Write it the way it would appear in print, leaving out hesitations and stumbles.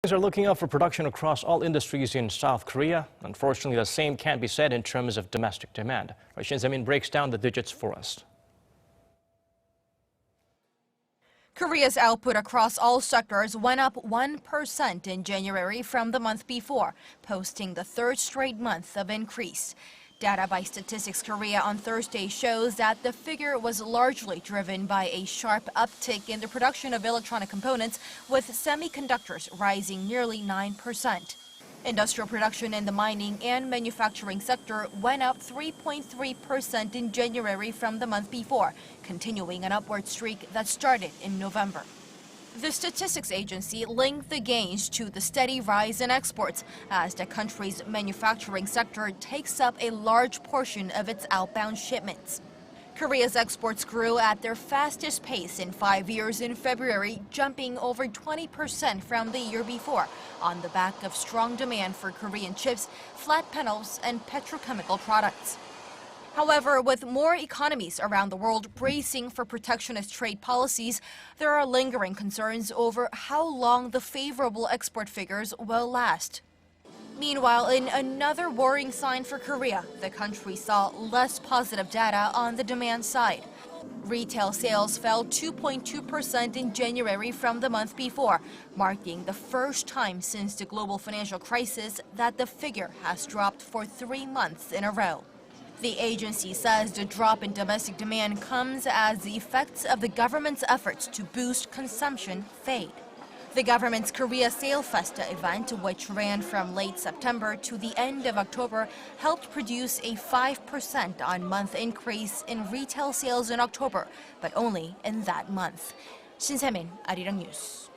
Things are looking up for production across all industries in South Korea. Unfortunately, the same can't be said in terms of domestic demand. Shin Se-min breaks down the digits for us. Korea's output across all sectors went up 1% in January from the month before, posting the third straight month of increase. Data by Statistics Korea on Thursday shows that the figure was largely driven by a sharp uptick in the production of electronic components, with semiconductors rising nearly 9%. Industrial production in the mining and manufacturing sector went up 3.3% in January from the month before, continuing an upward streak that started in November. The statistics agency linked the gains to the steady rise in exports, as the country's manufacturing sector takes up a large portion of its outbound shipments. Korea's exports grew at their fastest pace in 5 years in February, jumping over 20% from the year before, on the back of strong demand for Korean chips, flat panels, and petrochemical products. However, with more economies around the world bracing for protectionist trade policies, there are lingering concerns over how long the favorable export figures will last. Meanwhile, in another worrying sign for Korea, the country saw less positive data on the demand side. Retail sales fell 2.2% in January from the month before, marking the first time since the global financial crisis that the figure has dropped for 3 months in a row. The agency says the drop in domestic demand comes as the effects of the government's efforts to boost consumption fade. The government's Korea Sale Festa event, which ran from late September to the end of October, helped produce a 5% on-month increase in retail sales in October, but only in that month. Shin Se-min, Arirang News.